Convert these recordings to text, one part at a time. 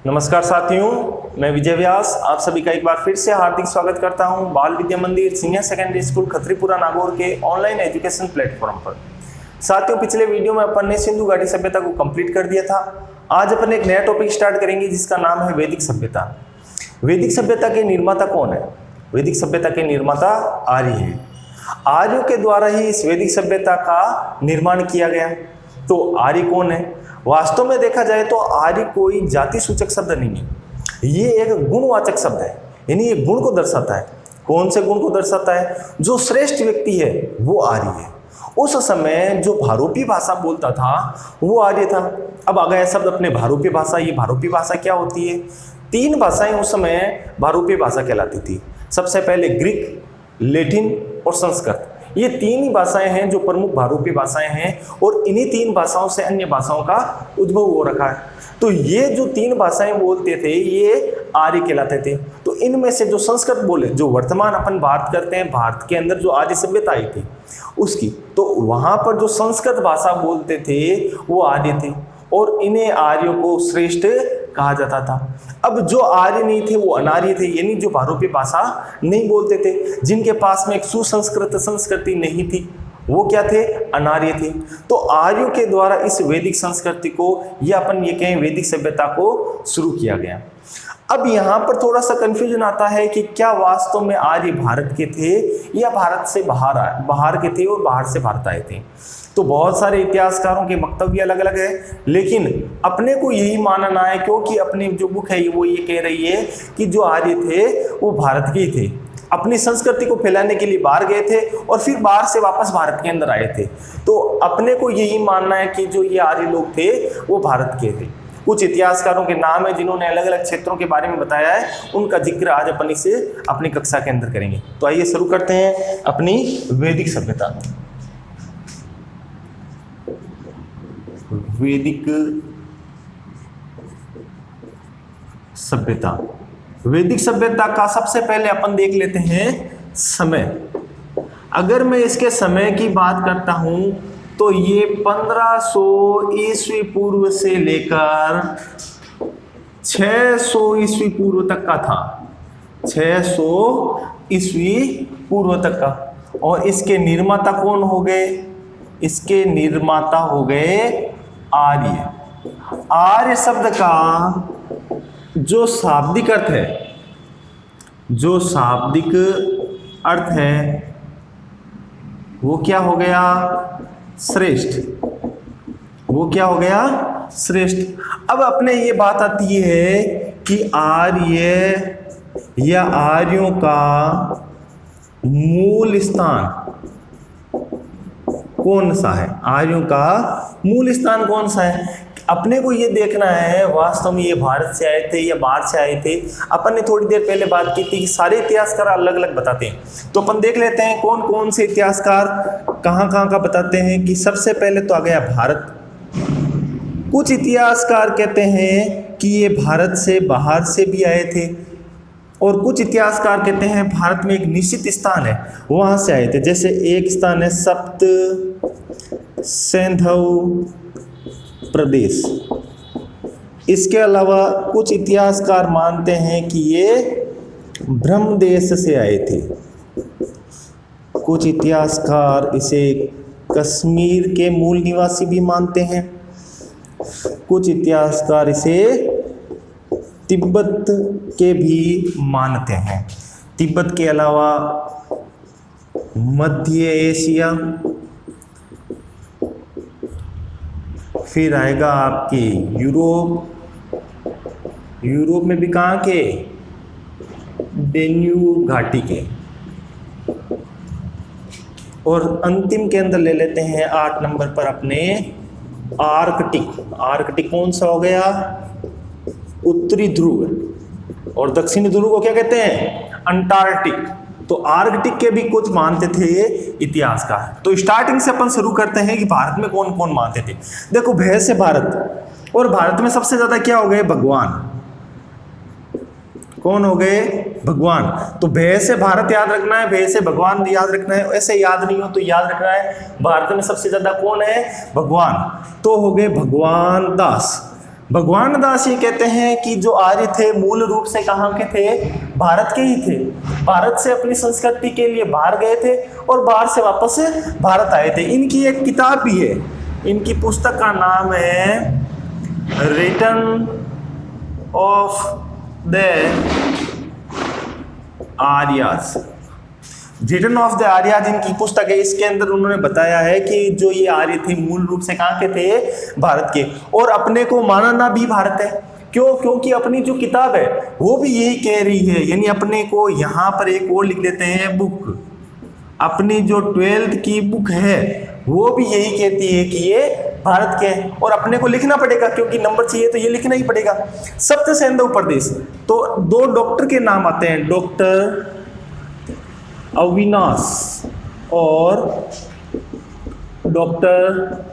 नमस्कार साथियों, मैं विजय व्यास आप सभी का एक बार फिर से हार्दिक स्वागत करता हूं बाल विद्या मंदिर सीनियर सेकेंडरी स्कूल खत्रीपुरा नागौर के ऑनलाइन एजुकेशन प्लेटफॉर्म पर। साथियों, पिछले वीडियो में अपन ने सिंधु घाटी सभ्यता को कंप्लीट कर दिया था। आज अपन एक नया टॉपिक स्टार्ट करेंगे जिसका नाम है वैदिक सभ्यता। वैदिक सभ्यता के निर्माता कौन है? वैदिक सभ्यता के निर्माता आर्य है। आर्यों के द्वारा ही इस वैदिक सभ्यता का निर्माण किया गया। तो आर्य कौन है? वास्तव में देखा जाए तो आर्य कोई जाति सूचक शब्द नहीं है, ये एक गुणवाचक शब्द है, यानी ये गुण को दर्शाता है। कौन से गुण को दर्शाता है? जो श्रेष्ठ व्यक्ति है वो आर्य है। उस समय जो भारोपी भाषा बोलता था वो आर्य था। अब आ गया शब्द अपने भारोपी भाषा। ये भारोपी भाषा क्या होती है? 3 भाषाएं उस समय भारोपी भाषा कहलाती थी। सबसे पहले ग्रीक, लैटिन और संस्कृत। ये 3 ही भाषाएं हैं जो प्रमुख भारोपी भाषाएं हैं और इन्हीं 3 भाषाओं से अन्य भाषाओं का उद्भव हो रखा है। तो ये जो 3 भाषाएं बोलते थे ये आर्य कहलाते थे। तो इनमें से जो संस्कृत बोले, जो वर्तमान अपन बात करते हैं, भारत के अंदर जो आर्य सभ्यता आई थी उसकी, तो वहां पर जो संस्कृत भाषा बोलते थे वो आर्य थे और इन्हें आर्यों को श्रेष्ठ कहा जाता था। अब जो आर्य नहीं थे वो अनार्य थे, यानी जो भारोपी भाषा नहीं बोलते थे, जिनके पास में एक सुसंस्कृत संस्कृति नहीं थी, वो क्या थे? अनार्य थे। तो आर्यों के द्वारा इस वैदिक संस्कृति को या अपन ये कहें वैदिक सभ्यता को शुरू किया गया। अब यहाँ पर थोड़ा सा कंफ्यूजन आता है कि क्या वास्तव में आर्य भारत के थे या भारत से बाहर के थे और बाहर से भारत आए थे। तो बहुत सारे इतिहासकारों के वक्तव्य अलग अलग है, लेकिन अपने को यही मानना है क्योंकि अपनी जो बुक है वो ये कह रही है कि जो आर्य थे वो भारत के ही थे, अपनी संस्कृति को फैलाने के लिए बाहर गए थे और फिर बाहर से वापस भारत के अंदर आए थे। तो अपने को यही मानना है कि जो ये आर्य लोग थे वो भारत के थे। कुछ इतिहासकारों के नाम है जिन्होंने अलग अलग क्षेत्रों के बारे में बताया है, उनका जिक्र आज अपन इसे अपनी कक्षा के अंदर करेंगे। तो आइए शुरू करते हैं अपनी वैदिक सभ्यता। वैदिक सभ्यता। वैदिक सभ्यता का सबसे पहले अपन देख लेते हैं समय। अगर मैं इसके समय की बात करता हूं तो ये 1500 ईस्वी पूर्व से लेकर 600 ईस्वी पूर्व तक का था। 600 ईस्वी पूर्व तक का। और इसके निर्माता कौन हो गए? इसके निर्माता हो गए आर्य। आर्य शब्द का जो शाब्दिक अर्थ है, जो शाब्दिक अर्थ है वो क्या हो गया? श्रेष्ठ। वो क्या हो गया? श्रेष्ठ। अब अपने ये बात आती है कि आर्य या आर्यों का मूल स्थान कौन सा है? आर्यों का मूल स्थान कौन सा है? अपने को ये देखना है वास्तव में ये भारत से आए थे या बाहर से आए थे। अपन ने थोड़ी देर पहले बात की थी कि सारे इतिहासकार अलग अलग बताते हैं, तो अपन देख लेते हैं कौन कौन से इतिहासकार कहाँ कहाँ का बताते हैं। कि सबसे पहले तो आ गया भारत। कुछ इतिहासकार कहते हैं कि ये भारत से बाहर से भी आए थे और कुछ इतिहासकार कहते हैं भारत में एक निश्चित स्थान है वहाँ से आए थे। जैसे एक स्थान है सप्त सिंधु प्रदेश। इसके अलावा कुछ इतिहासकार मानते हैं कि ये ब्रह्म देश से आए थे। कुछ इतिहासकार इसे कश्मीर के मूल निवासी भी मानते हैं। कुछ इतिहासकार इसे तिब्बत के भी मानते हैं। तिब्बत के अलावा मध्य एशिया, फिर आएगा आपके यूरोप। यूरोप में भी कहाँ के? डेन्यूब घाटी के। और अंतिम के अंदर ले लेते हैं 8 नंबर पर अपने आर्कटिक। आर्कटिक कौन सा हो गया? उत्तरी ध्रुव। और दक्षिणी ध्रुव को क्या कहते हैं? अंटार्कटिक। तो आर्कटिक के भी कुछ मानते थे इतिहासकार। तो स्टार्टिंग से अपन शुरू करते हैं कि भारत में कौन कौन मानते थे। देखो, भय से भारत, और भारत में सबसे ज्यादा क्या हो गए? भगवान। कौन हो गए? भगवान। तो भय से भारत याद रखना है, भय से भगवान याद रखना है। ऐसे याद नहीं हो तो याद रखना है भारत में सबसे ज्यादा कौन है? भगवान। तो हो गए भगवान दास। भगवान दास ये कहते हैं कि जो आर्य थे मूल रूप से कहाँ के थे, भारत के ही थे। भारत से अपनी संस्कृति के लिए बाहर गए थे और बाहर से वापस भारत आए थे। इनकी एक किताब भी है, इनकी पुस्तक का नाम है return of the Aryas. Return of the Aryas इनकी पुस्तक है। इसके अंदर उन्होंने बताया है कि जो ये आर्य थे मूल रूप से कहाँ के थे, भारत के, और अपने को मानना भी भारत है। क्यों? क्योंकि अपनी जो किताब है वो भी यही कह रही है, यानी अपने को यहाँ पर एक और लिख देते हैं बुक, अपनी जो 12th की बुक है वो भी यही कहती है कि ये भारत के हैं, और अपने को लिखना पड़ेगा क्योंकि नंबर चाहिए तो ये लिखना ही पड़ेगा। सप्त सिंधु प्रदेश, तो दो डॉक्टर के नाम आते हैं, डॉक्टर अविनाश और डॉक्टर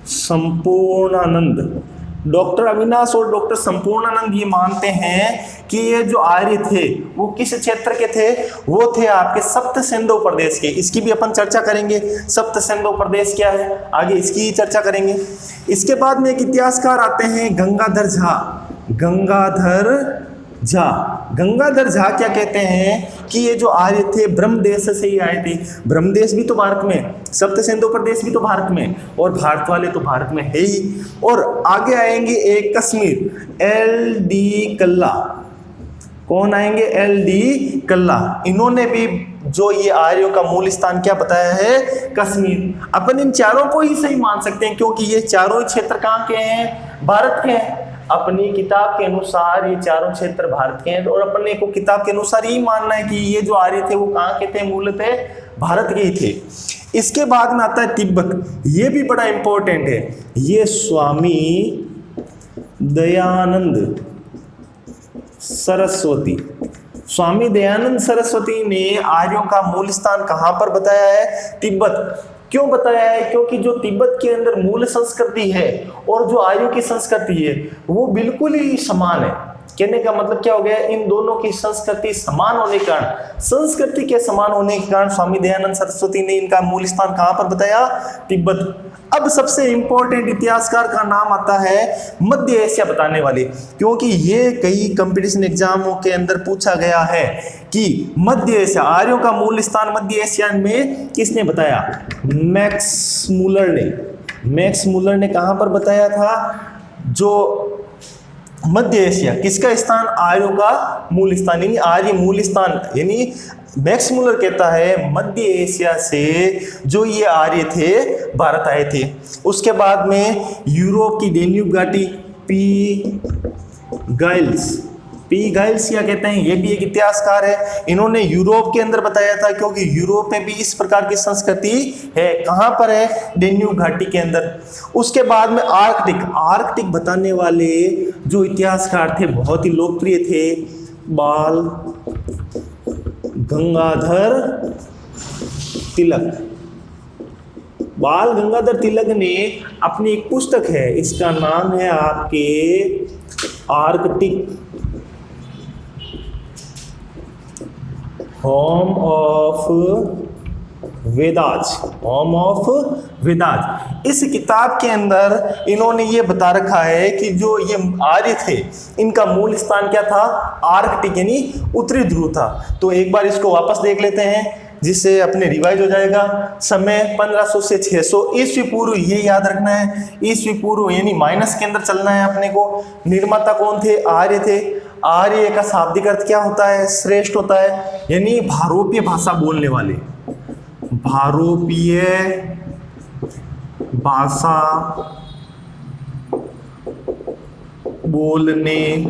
संपूर्णानंद। डॉक्टर अविनाश और डॉक्टर संपूर्णानंद ये मानते हैं कि ये जो आर्य थे वो किस क्षेत्र के थे, वो थे आपके सप्त सिंधु प्रदेश के। इसकी भी अपन चर्चा करेंगे, सप्त सिंधु प्रदेश क्या है, आगे इसकी चर्चा करेंगे। इसके बाद में एक इतिहासकार आते हैं गंगाधर झा। गंगाधर झा क्या कहते हैं कि ये जो आर्य थे ब्रह्मदेश से ही आए थे। ब्रह्मदेश भी तो भारत में, सप्त सिंधु प्रदेश भी तो भारत में, और भारत वाले तो भारत में है ही। और आगे आएंगे एक कश्मीर, LD कल्ला। कौन आएंगे? LD कल्ला। इन्होंने भी जो ये आर्यों का मूल स्थान क्या बताया है, कश्मीर। अपन इन चारों को ही सही मान सकते हैं क्योंकि ये चारों ही क्षेत्र कहाँ के हैं, भारत के हैं। अपनी किताब के अनुसार ये चारों क्षेत्र भारत के हैं, और अपने को किताब के अनुसार यही मानना है कि ये जो आर्य थे वो कहाँ के थे, मूलतः भारत के ही थे। इसके बाद में आता है तिब्बत। ये भी बड़ा इंपॉर्टेंट है। ये स्वामी दयानंद सरस्वती, स्वामी दयानंद सरस्वती ने आर्यों का मूल स्थान कहाँ पर बताया है, तिब्बत। क्यों बताया है? क्योंकि जो तिब्बत के अंदर मूल संस्कृति है और जो आर्यों की संस्कृति है वो बिल्कुल ही समान है। कहने का मतलब क्या हो गया, इन दोनों की संस्कृति समान होने के कारण, संस्कृति के समान होने के कारण स्वामी दयानंद सरस्वती ने इनका मूल स्थान कहाँ पर बताया, तिब्बत। अब सबसे इंपॉर्टेंट इतिहासकार का नाम आता है मध्य एशिया बताने वाले, क्योंकि ये कई कंपटीशन एग्जामों के अंदर पूछा गया है कि मध्य एशिया, आर्यों का मूल स्थान मध्य एशिया में किसने बताया, मैक्स मूलर ने कहाँ पर बताया था, जो मध्य एशिया किसका स्थान, आर्यों का मूल स्थान, यानी आर्य मूल स्थान, यानी मैक्स मूलर कहता है मध्य एशिया से जो ये आर्य थे भारत आए थे। उसके बाद में यूरोप की डेन्यूब घाटी, पी गाइल्स क्या कहते हैं, ये भी एक इतिहासकार है। इन्होंने यूरोप के अंदर बताया था क्योंकि यूरोप में भी इस प्रकार की संस्कृति है। कहाँ पर है, डेन्यूब घाटी के अंदर। उसके बाद में आर्कटिक बताने वाले जो इतिहासकार थे बहुत ही लोकप्रिय थे, बाल गंगाधर तिलक ने अपनी एक पुस्तक है, इसका नाम है आपके आर्कटिक होम ऑफ वेदाज। इस किताब के अंदर इन्होंने ये बता रखा है कि जो ये आर्य थे इनका मूल स्थान क्या था, आर्कटिक यानी उत्तरी ध्रुव था। तो एक बार इसको वापस देख लेते हैं जिससे अपने रिवाइज हो जाएगा। समय 1500 से 600 ईस्वी पूर्व, ये याद रखना है, ईस्वी पूर्व यानी माइनस के अंदर चलना है अपने को। निर्माता कौन थे, आर्य थे। आर्य का शाब्दिक अर्थ क्या होता है, श्रेष्ठ होता है, यानी भारोपीय भाषा बोलने वाले, भारोपीय भाषा बोलने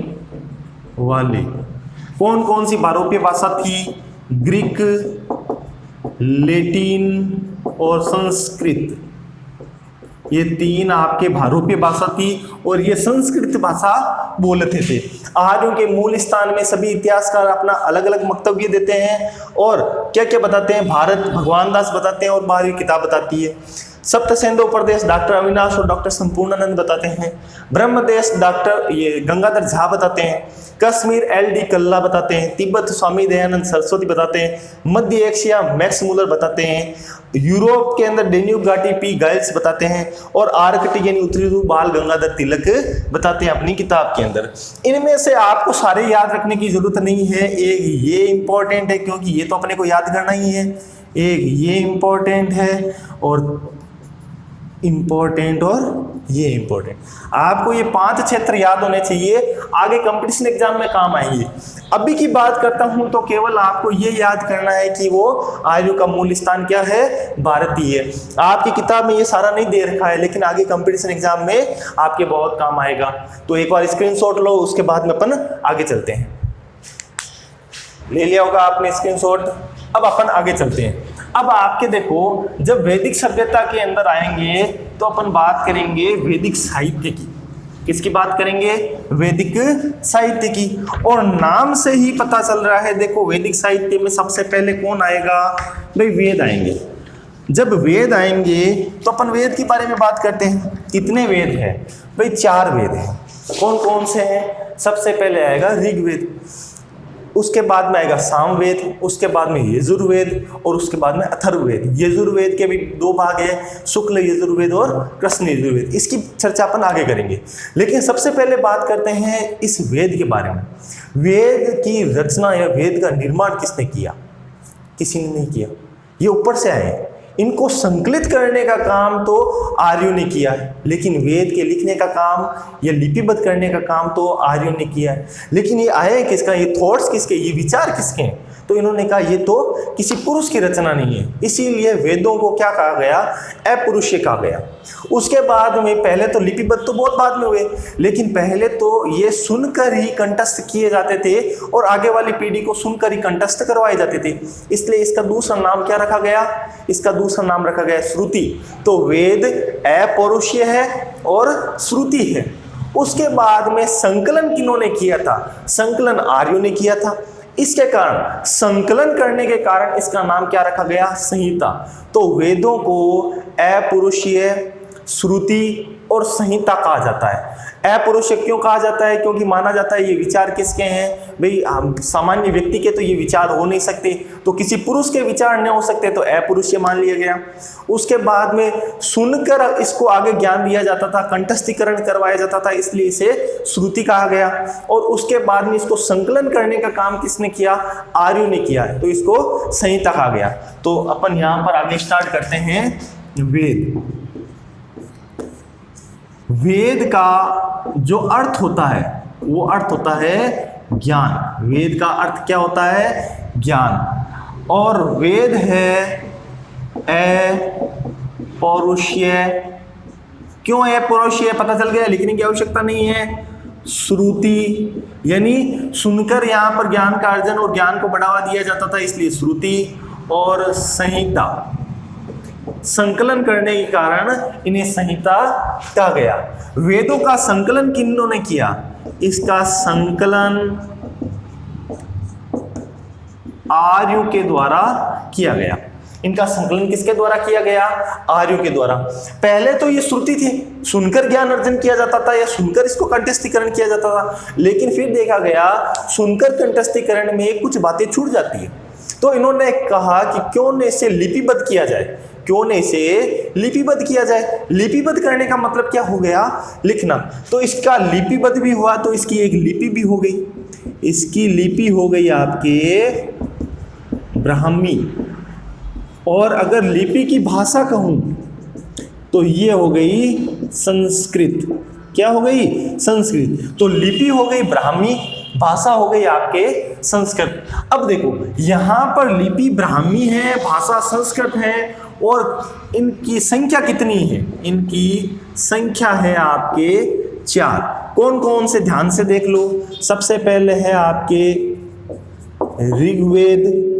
वाले। कौन कौन सी भारोपीय भाषा थी, ग्रीक, लैटिन और संस्कृत, ये तीन आपके भारोपीय भाषा थी और ये संस्कृत भाषा बोलते थे। आर्यों के मूल स्थान में सभी इतिहासकार अपना अलग अलग वक्तव्य देते हैं और क्या क्या बताते हैं, भारत भगवान दास बताते हैं और बाहरी किताब बताती है। सप्तसेंदो प्रदेश डॉक्टर अविनाश और डॉक्टर संपूर्णानंद बताते हैं। ब्रह्मदेश डॉक्टर ये गंगाधर झा बताते हैं। कश्मीर LD कल्ला बताते हैं। तिब्बत स्वामी दयानंद सरस्वती बताते हैं। मध्य एशिया मैक्स मूलर बताते हैं। यूरोप के अंदर डेन्यूब घाटी P गाइल्स बताते हैं। और आर्कटिक यानी उत्तरी ध्रुव बाल गंगाधर तिलक बताते हैं अपनी किताब के अंदर। इनमें से आपको सारे याद रखने की जरूरत नहीं है, एक ये इंपॉर्टेंट है क्योंकि ये तो अपने को याद करना ही है, एक ये इंपॉर्टेंट है और इंपॉर्टेंट और ये इंपॉर्टेंट। आपको ये 5 क्षेत्र याद होने चाहिए, आगे कंपटीशन एग्जाम में काम आएंगे। अभी की बात करता हूं तो केवल आपको ये याद करना है कि वो आर्यों का मूल स्थान क्या है, भारतीय है। आपकी किताब में ये सारा नहीं दे रखा है, लेकिन आगे कंपटीशन एग्जाम में आपके बहुत काम आएगा। तो एक बार स्क्रीनशॉट लो, उसके बाद में अपन आगे चलते हैं। ले लिया होगा आपने स्क्रीनशॉट। अब अपन आगे चलते हैं। अब आपके देखो, जब वैदिक सभ्यता के अंदर आएंगे तो अपन बात करेंगे वैदिक साहित्य की। किसकी बात करेंगे? वैदिक साहित्य की। और नाम से ही पता चल रहा है, देखो वैदिक साहित्य में सबसे पहले कौन आएगा? भाई वेद आएंगे। जब वेद आएंगे तो अपन वेद के बारे में बात करते हैं। कितने वेद हैं? भाई 4 वेद हैं। कौन कौन से हैं? सबसे पहले आएगा ऋग्वेद, उसके बाद में आएगा सामवेद, उसके बाद में यजुर्वेद और उसके बाद में अथर्ववेद। यजुर्वेद के भी 2 भाग हैं, शुक्ल यजुर्वेद और कृष्ण यजुर्वेद। इसकी चर्चा अपन आगे करेंगे, लेकिन सबसे पहले बात करते हैं इस वेद के बारे में। वेद की रचना या वेद का निर्माण किसने किया? किसी ने नहीं किया, ये ऊपर से आए। इनको संकलित करने का काम तो आर्यों ने किया है, लेकिन वेद के लिखने का काम या लिपिबद्ध करने का काम तो आर्यों ने किया है। लेकिन ये आए किसका? ये थॉट्स किसके, ये विचार किसके हैं? तो इन्होंने कहा ये तो किसी पुरुष की रचना नहीं है, इसीलिए वेदों को क्या कहा गया? अपुरुषीय कहा गया। उसके बाद में पहले तो लिपिबद्ध तो बहुत बाद में हुए, लेकिन पहले तो ये सुनकर ही कंठस्थ किए जाते थे और आगे वाली पीढ़ी को सुनकर ही कंठस्थ करवाए जाते थे। इसलिए इसका दूसरा नाम क्या रखा गया? इसका दूसरा नाम रखा गया श्रुति। तो वेद अपौरुषीय है और श्रुति है। उसके बाद में संकलन किन्होंने किया था? संकलन आर्यों ने किया था। इसके कारण, संकलन करने के कारण इसका नाम क्या रखा गया? संहिता। तो वेदों को अपौरुषीय, श्रुति और संहिता कहा जाता है। अपौरुषीय क्यों कहा जाता है? क्योंकि माना जाता है ये विचार किसके हैं? भाई सामान्य व्यक्ति के तो ये विचार हो नहीं सकते, तो किसी पुरुष के विचार नहीं हो सकते, तो अपौरुषीय मान लिया गया। उसके बाद में सुनकर इसको आगे ज्ञान दिया जाता था, कंठस्थीकरण करवाया जाता था, इसलिए इसे श्रुति कहा गया। और उसके बाद में इसको संकलन करने का काम किसने किया? आर्यों ने किया है, तो इसको संहिता कहा गया। तो अपन यहाँ पर आगे स्टार्ट करते हैं। वेद, वेद का जो अर्थ होता है वो अर्थ होता है ज्ञान। वेद का अर्थ क्या होता है? ज्ञान। और वेद है अपौरुषीय। क्यों अपौरुषीय? पता चल गया, लिखने की आवश्यकता नहीं है। श्रुति यानी सुनकर यहाँ पर ज्ञान का अर्जन और ज्ञान को बढ़ावा दिया जाता था, इसलिए श्रुति। और संहिता, संकलन करने के कारण इन्हें संहिता कहा गया। वेदों का संकलन किन्होंने किया? इसका संकलन आर्यों के द्वारा किया गया। इनका संकलन किसके द्वारा किया गया? आर्यों के द्वारा। पहले तो ये श्रुति थी, सुनकर ज्ञान अर्जन किया जाता था या सुनकर इसको कंठस्थीकरण किया जाता था, लेकिन फिर देखा गया सुनकर कंठस्थीकरण में कुछ बातें छूट जाती है। तो इन्होंने कहा कि क्यों न इसे लिपिबद्ध किया जाए, क्यों न इसे लिपिबद्ध किया जाए। लिपिबद्ध करने का मतलब क्या हो गया? लिखना। तो इसका लिपिबद्ध भी हुआ, तो इसकी एक लिपि भी हो गई। इसकी लिपि हो गई आपके ब्राह्मी। और अगर लिपि की भाषा कहूं तो ये हो गई संस्कृत। क्या हो गई? संस्कृत। तो लिपि हो गई ब्राह्मी, भाषा हो गई आपके संस्कृत। अब देखो यहां पर लिपि ब्राह्मी है, भाषा संस्कृत है, और इनकी संख्या कितनी है? इनकी संख्या है आपके 4। कौन कौन से? ध्यान से देख लो। सबसे पहले है आपके ऋग्वेद,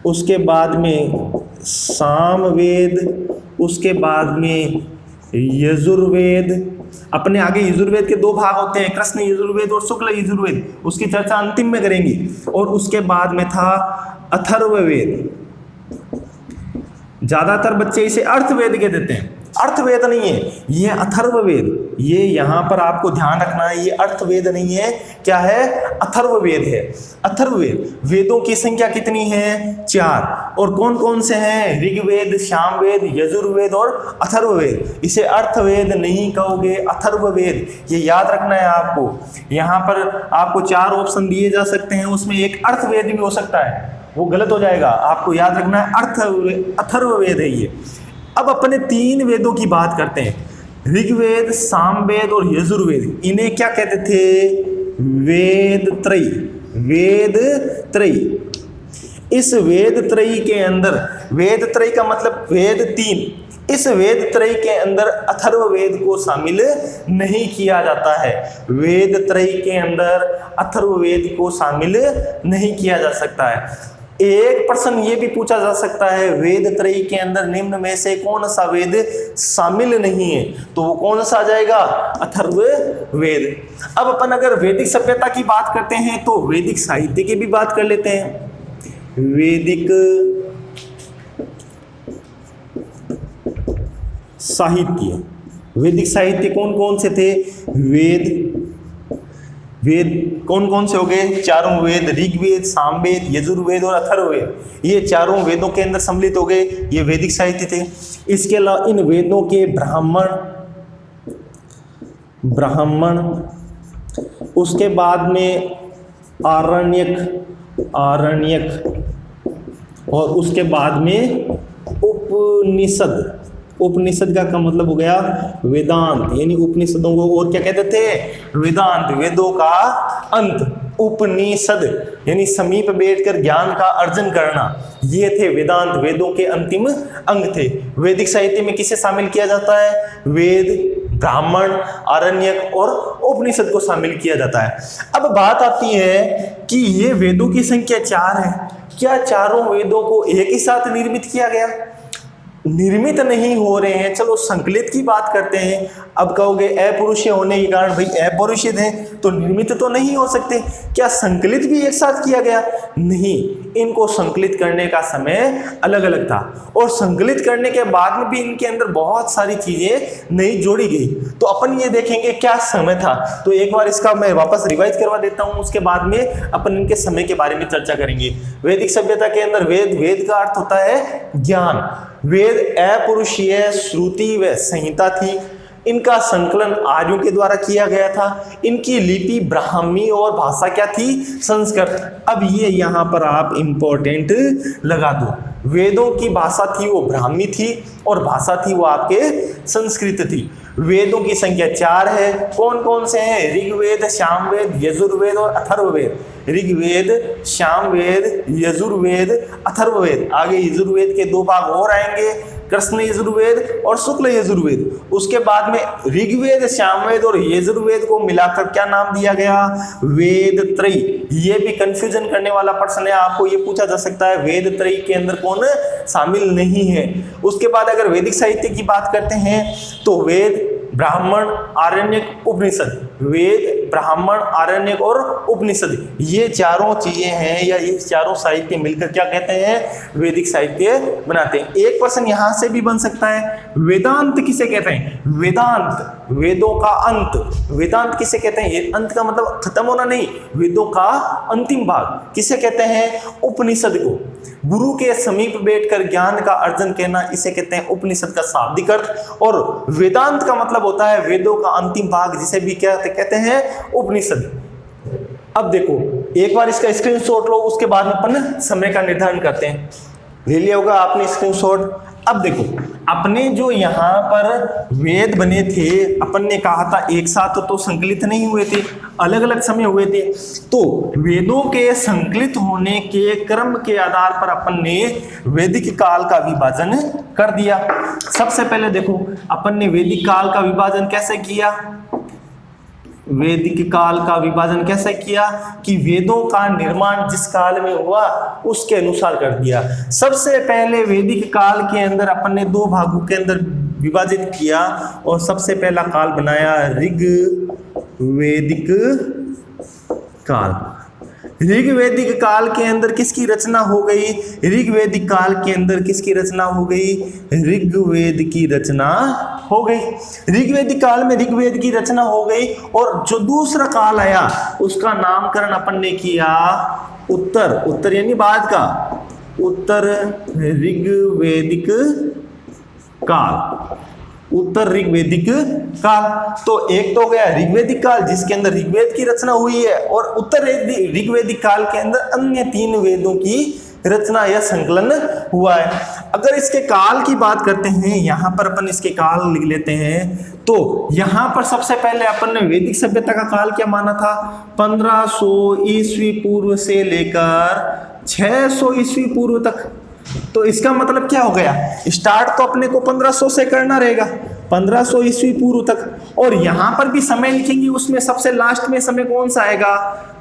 उसके बाद में सामवेद, उसके बाद में यजुर्वेद। अपने आगे यजुर्वेद के 2 भाग होते हैं, कृष्ण यजुर्वेद और शुक्ल यजुर्वेद, उसकी चर्चा अंतिम में करेंगे। और उसके बाद में था अथर्ववेद। ज्यादातर बच्चे इसे अर्थवेद कह देते हैं। अर्थवेद नहीं है, ये अथर्ववेद। ये यहाँ पर आपको ध्यान रखना है, ये अर्थवेद नहीं है, क्या है, अथर्ववेद है। अथर्ववेद, वेदों की संख्या कितनी है, 4। और कौन कौन से हैं, ऋग्वेद, सामवेद, यजुर्वेद और अथर्ववेद। इसे अर्थवेद नहीं कहोगे, अथर्ववेद, ये याद रखना है आपको। यहाँ पर आपको 4 ऑप्शन दिए जा सकते हैं, उसमें एक अर्थवेद भी हो सकता है, वो गलत हो जाएगा, आपको याद रखना है अथर्ववेद है ये। अब अपने 3 वेदों की बात करते हैं, ऋग्वेद, सामवेद और यजुर्वेद। इन्हें क्या कहते थे, वेद त्रयी। वेद त्रयी। इस वेद त्रयी के अंदर, वेद त्रयी का मतलब वेद 3, इस वेद त्रयी के अंदर अथर्ववेद को शामिल नहीं किया जाता है। वेद त्रयी के अंदर अथर्ववेद को शामिल नहीं किया जा सकता है। एक प्रश्न ये भी पूछा जा सकता है, वेद त्रयी के अंदर निम्न में से कौन सा वेद शामिल नहीं है, तो वो कौन सा आ जाएगा, अथर्ववेद। अब अपन अगर वैदिक सभ्यता की बात करते हैं तो वैदिक साहित्य की भी बात कर लेते हैं। वैदिक साहित्य, वैदिक साहित्य कौन कौन से थे, वेद कौन कौन से हो गए, 4 वेद, ऋग्वेद, सामवेद, यजुर्वेद और अथर्ववेद। ये 4 वेदों के अंदर सम्मिलित हो गए, ये वैदिक साहित्य थे। इसके अलावा इन वेदों के ब्राह्मण, उसके बाद में आरण्यक और उसके बाद में उपनिषद। उपनिषद का मतलब हो गया वेदांत, यानी उपनिषदों को और क्या कहते थे, वेदांत, वेदों का अंत। उपनिषद यानी समीप बैठकर ज्ञान का अर्जन करना, ये थे वेदांत, वेदों के अंतिम अंग थे। वैदिक साहित्य में किसे शामिल किया जाता है, वेद, ब्राह्मण, आरण्यक और उपनिषद को शामिल किया जाता है। अब बात आती है कि ये वेदों की संख्या 4 है, क्या चारों वेदों को एक ही साथ निर्मित किया गया, निर्मित नहीं हो रहे हैं। चलो संकलित की बात करते हैं। अब कहोगे अपरुषीय होने के कारण, भाई अपरुषित है तो निर्मित तो नहीं हो सकते, क्या संकलित भी एक साथ किया गया, नहीं, इनको संकलित करने का समय अलग अलग था और संकलित करने के बाद में भी इनके अंदर बहुत सारी चीजें नई जोड़ी गई। तो अपन ये देखेंगे क्या समय था, तो एक बार इसका मैं वापस रिवाइज करवा देता हूँ, उसके बाद में अपन इनके समय के बारे में चर्चा करेंगे। वैदिक सभ्यता के अंदर वेद का अर्थ होता है ज्ञान। वेद अपरुषीय श्रुति व संहिता थी, इनका संकलन आर्यों के द्वारा किया गया था, इनकी लिपि ब्राह्मी और भाषा क्या थी, संस्कृत। अब ये यहाँ पर आप इंपॉर्टेंट लगा दो, वेदों की भाषा थी वो ब्राह्मी थी और भाषा थी वो आपके संस्कृत थी। वेदों की संख्या 4 है, कौन कौन से हैं, ऋग्वेद, सामवेद, यजुर्वेद और अथर्ववेद। ऋग्वेद, सामवेद, यजुर्वेद, अथर्ववेद। आगे यजुर्वेद के 2 भाग और आएंगे, कृष्ण यजुर्वेद और शुक्ल यजुर्वेद। उसके बाद में ऋग्वेद, सामवेद और यजुर्वेद को मिलाकर क्या नाम दिया गया, वेद त्रयी। ये भी कंफ्यूजन करने वाला प्रश्न है, आपको ये पूछा जा सकता है वेद त्रयी के अंदर कौन शामिल नहीं है। उसके बाद अगर वैदिक साहित्य की बात करते हैं तो वेद, ब्राह्मण, आरण्यक, उपनिषद। वेद, ब्राह्मण, आरण्यक और उपनिषद, ये चारों चीजें हैं या ये चारों साहित्य मिलकर क्या कहते हैं, वैदिक साहित्य बनाते हैं। एक प्रश्न यहां से भी बन सकता है, वेदांत किसे कहते हैं, वेदांत, वेदों का अंत। वेदांत किसे कहते हैं, ये अंत का मतलब खत्म होना नहीं, वेदों का अंतिम भाग किसे कहते हैं, उपनिषद को। गुरु के समीप बैठकर ज्ञान का अर्जन करना, इसे कहते हैं उपनिषद का शाब्दिक अर्थ। और वेदांत का मतलब होता है वेदों का अंतिम भाग, जिसे भी क्या कहते हैं, उपनिषद। अब देखो एक बार इसका स्क्रीनशॉट लो, उसके बाद अपन समय का निर्धारण करते हैं। ले लिया होगा आपने स्क्रीनशॉट। अब देखो अपने जो यहाँ पर वेद बने थे, अपन ने कहा था एक साथ तो संकलित नहीं हुए थे, अलग अलग समय हुए थे। तो वेदों के संकलित होने के क्रम के आधार पर अपन ने वैदिक काल का विभाजन कर दिया। सबसे पहले देखो अपन ने वैदिक काल का विभाजन कैसे किया, वैदिक काल का विभाजन कैसे किया कि वेदों का निर्माण जिस काल में हुआ उसके अनुसार कर दिया। सबसे पहले वैदिक काल के अंदर अपन ने 2 भागों के अंदर विभाजित किया और सबसे पहला काल बनाया ऋग वैदिक काल। ऋग्वैदिक काल के अंदर किसकी रचना हो गई? ऋग्वैदिक काल के अंदर किसकी रचना हो गई? ऋग्वेद की रचना हो गई। ऋग्वैदिक काल में ऋग्वेद की रचना हो गई और जो दूसरा काल आया उसका नामकरण अपन ने किया उत्तर, उत्तर यानी बाद का, उत्तर ऋग्वैदिक काल, उत्तर ऋग्वैदिक काल। तो एक तो हो गया ऋग्वैदिक काल जिसके अंदर ऋग्वेद की रचना हुई है और उत्तर ऋग्वैदिक काल के अंदर अन्य 3 वेदों की रचना या संकलन हुआ है। अगर इसके काल की बात करते हैं, यहां पर अपन इसके काल लिख लेते हैं, तो यहां पर सबसे पहले अपन ने वैदिक सभ्यता का काल क्या माना था? 1500 ईस्वी पूर्व से लेकर 600 ईस्वी पूर्व तक। तो इसका मतलब क्या हो गया? स्टार्ट तो अपने को 1500 से करना रहेगा, 1500 ईस्वी पूर्व तक। और यहां पर भी समय लिखेंगे, उसमें सबसे लास्ट में समय कौन सा आएगा?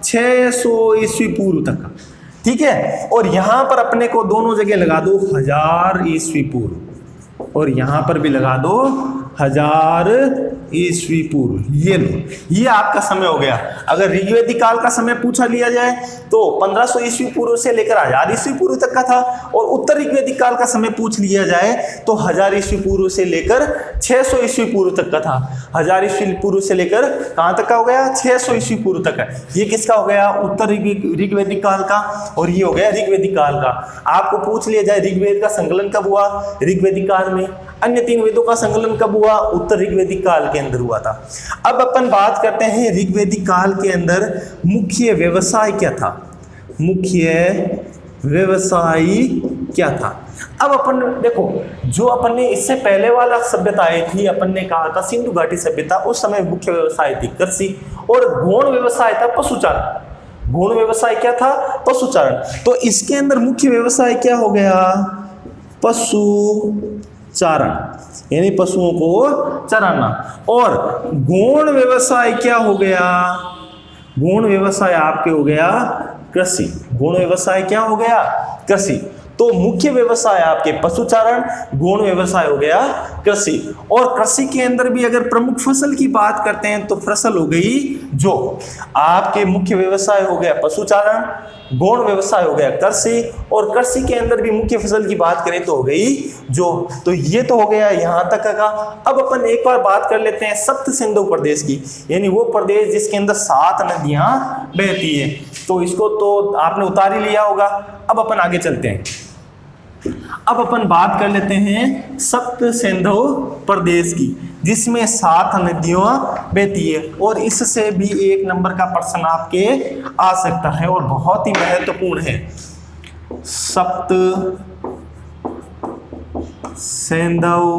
600 ईस्वी पूर्व तक, ठीक है। और यहां पर अपने को दोनों जगह लगा दो 1000 ईस्वी पूर्व, और यहां पर भी लगा दो 1000 ईस्वी पूर्व। ये लो, ये आपका समय हो गया। अगर ऋग्वैदिक काल का समय पूछा लिया जाए तो 1500 ईस्वी पूर्व से लेकर 1000 ईस्वी पूर्व तक का था, और उत्तर ऋग्वैदिक काल का समय पूछ लिया जाए तो 1000 ईस्वी पूर्व से लेकर 600 ईस्वी पूर्व तक का था। 1000 ईस्वी पूर्व से लेकर कहां तक का हो गया? 600 ईस्वी पूर्व तक है। ये किसका हो गया? उत्तर ऋग्वैदिक काल का, और ये हो गया ऋग्वैदिक काल का। आपको पूछ लिया जाए ऋग्वेद का संकलन कब हुआ? ऋग्वैदिक काल में। अन्य 3 वेदों का संकलन कब हुआ? उत्तर ऋग्वैदिक काल के अंदर हुआ था। अब अपन बात करते हैं ऋग्वैदिक काल के अंदर मुख्य व्यवसाय क्या था? मुख्य व्यवसाय क्या था? अब अपन देखो, जो अपन ने इससे पहले वाला सभ्यता आई थी, अपन ने कहा था सिंधु घाटी सभ्यता, उस समय मुख्य व्यवसाय थी कृषि, और गौण व्यवसाय था पशुचारण। गौण व्यवसाय क्या था? पशुचारण। तो इसके अंदर मुख्य व्यवसाय क्या हो गया? पशुचारण, यानी पशुओं को चराना। और गौण व्यवसाय क्या हो गया? गौण व्यवसाय आपके हो गया कृषि। गौण व्यवसाय क्या हो गया? कृषि। तो मुख्य व्यवसाय आपके पशुचारण, गौण व्यवसाय हो गया कृषि। और कृषि के अंदर भी अगर प्रमुख फसल की बात करते हैं तो फसल हो गई जो आपके मुख्य व्यवसाय हो गया पशुचारण, गौण व्यवसाय हो गया कृषि, और कृषि के अंदर भी मुख्य फसल की बात करें तो हो गई जो। तो ये तो हो गया यहां तक का। अब अपन एक बार बात कर लेते हैं सप्त सिंधु प्रदेश की, यानी वो प्रदेश जिसके अंदर 7 नदियां बहती है। तो इसको तो आपने उतार ही लिया होगा। अब अपन आगे चलते हैं। अब अपन बात कर लेते हैं सप्त सिंधु प्रदेश की, जिसमें 7 नदियां बहती है, और इससे भी 1 नंबर का प्रश्न आपके आ सकता है और बहुत ही महत्वपूर्ण है। सप्त सिंधु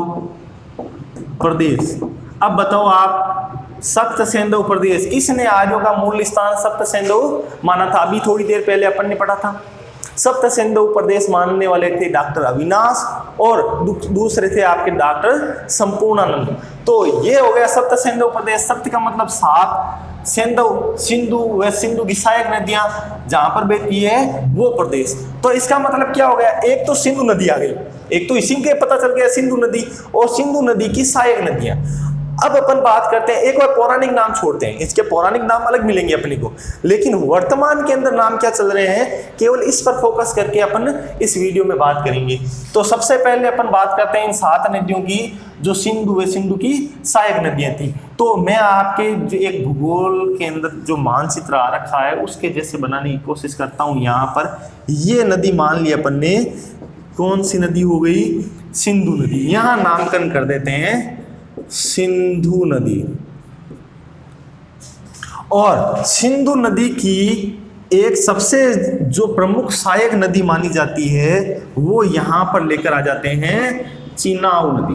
प्रदेश। अब बताओ आप, सप्त सिंधु प्रदेश किसने आर्यों का मूल स्थान सप्त सिंधु माना था? अभी थोड़ी देर पहले अपन ने पढ़ा था। सप्त सिंधु प्रदेश मानने वाले थे डॉक्टर अविनाश, और दूसरे थे आपके डॉक्टर संपूर्णानंद। तो ये हो गया सप्त सिंधु प्रदेश। सप्त का मतलब 7, सिंधु, सिंधु व सिंधु की सहायक नदियां जहां पर बहती है वो प्रदेश। तो इसका मतलब क्या हो गया? एक तो सिंधु नदी आ गई, एक तो इसी के पता चल गया सिंधु नदी, और सिंधु नदी की सहायक नदियां। अब अपन बात करते हैं, एक बार पौराणिक नाम छोड़ते हैं, इसके पौराणिक नाम अलग मिलेंगे अपने को, लेकिन वर्तमान के अंदर नाम क्या चल रहे हैं, केवल इस पर फोकस करके अपन इस वीडियो में बात करेंगे। तो सबसे पहले अपन बात करते हैं इन 7 नदियों की, जो सिंधु व सिंधु की सहायक नदियां थी। तो मैं आपके जो एक भूगोल के अंदर जो मानचित्र आ रखा है उसके जैसे बनाने की कोशिश करता हूँ। यहाँ पर ये नदी मान ली अपन ने, कौन सी नदी हो गई? सिंधु नदी। यहाँ नामकरण कर देते हैं सिंधु नदी। और सिंधु नदी की एक सबसे जो प्रमुख सहायक नदी मानी जाती है वो यहां पर लेकर आ जाते हैं चिनाब नदी।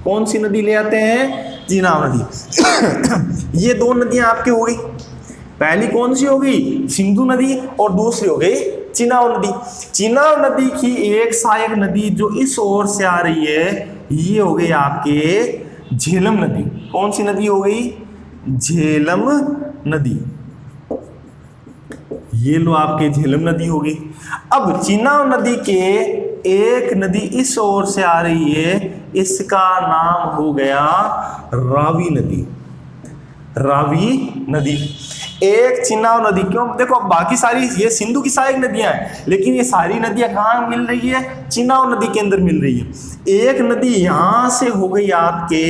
कौन सी नदी ले आते हैं? चिनाब नदी। ये 2 नदियां आपकी हो गई। पहली कौन सी हो गई? सिंधु नदी, और दूसरी हो गई चिनाब नदी। चिनाब नदी की एक सहायक नदी जो इस ओर से आ रही है ये हो गई आपके झेलम नदी। कौन सी नदी हो गई? झेलम नदी। ये लो आपके झेलम नदी होगी। अब चिनाब नदी के एक नदी इस ओर से आ रही है, इसका नाम हो गया रावी नदी। रावी नदी। एक चिनाव नदी। क्यों? देखो अब बाकी सारी ये सिंधु की सहायक नदियां हैं, लेकिन ये सारी नदियां कहाँ मिल रही है? चिनाव नदी के अंदर मिल रही है। एक नदी यहां से हो गई आपके,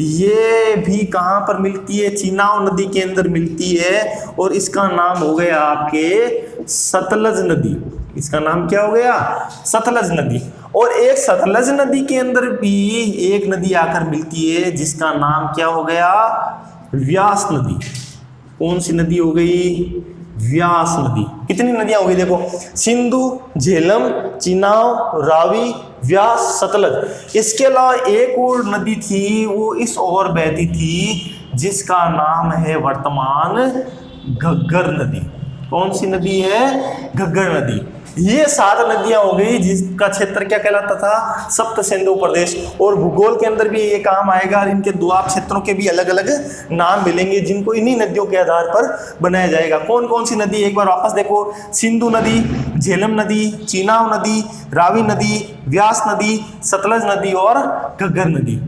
ये भी कहां पर मिलती है? चिनाव नदी के अंदर मिलती है, और इसका नाम हो गया आपके सतलज नदी। इसका नाम क्या हो गया? सतलज नदी। और एक सतलज नदी के अंदर भी एक नदी आकर मिलती है, जिसका नाम क्या हो गया? व्यास नदी। कौन सी नदी हो गई? व्यास नदी। कितनी नदियां हो गई देखो? सिंधु, झेलम, चिनाव, रावी, व्यास, सतलज। इसके अलावा एक और नदी थी, वो इस ओर बहती थी, जिसका नाम है वर्तमान घग्गर नदी। कौन सी नदी है? घग्गर नदी। ये 7 नदियां हो गई, जिसका क्षेत्र क्या कहलाता था? सप्त सिंधु प्रदेश। और भूगोल के अंदर भी ये काम आएगा, और इनके दोआब क्षेत्रों के भी अलग अलग नाम मिलेंगे, जिनको इन्हीं नदियों के आधार पर बनाया जाएगा। कौन कौन सी नदी? एक बार वापस देखो, सिंधु नदी, झेलम नदी, चिनाव नदी, रावी नदी, व्यास नदी, सतलज नदी और घग्गर नदी।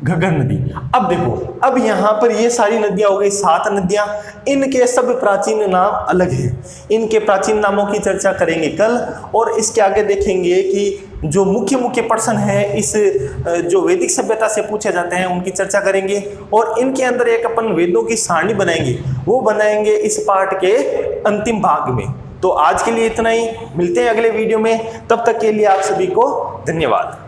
घग्गर नदी। अब देखो, अब यहां पर ये सारी नदियां हो गई 7 नदियां। इनके सब प्राचीन नाम अलग हैं। इनके प्राचीन नामों की चर्चा करेंगे कल, और इसके आगे देखेंगे कि जो मुख्य मुख्य प्रश्न है इस जो वैदिक सभ्यता से पूछे जाते हैं उनकी चर्चा करेंगे। और इनके अंदर एक अपन वेदों की सारणी बनाएंगे, वो बनाएंगे इस पाठ के अंतिम भाग में। तो आज के लिए इतना ही, मिलते हैं अगले वीडियो में। तब तक के लिए आप सभी को धन्यवाद।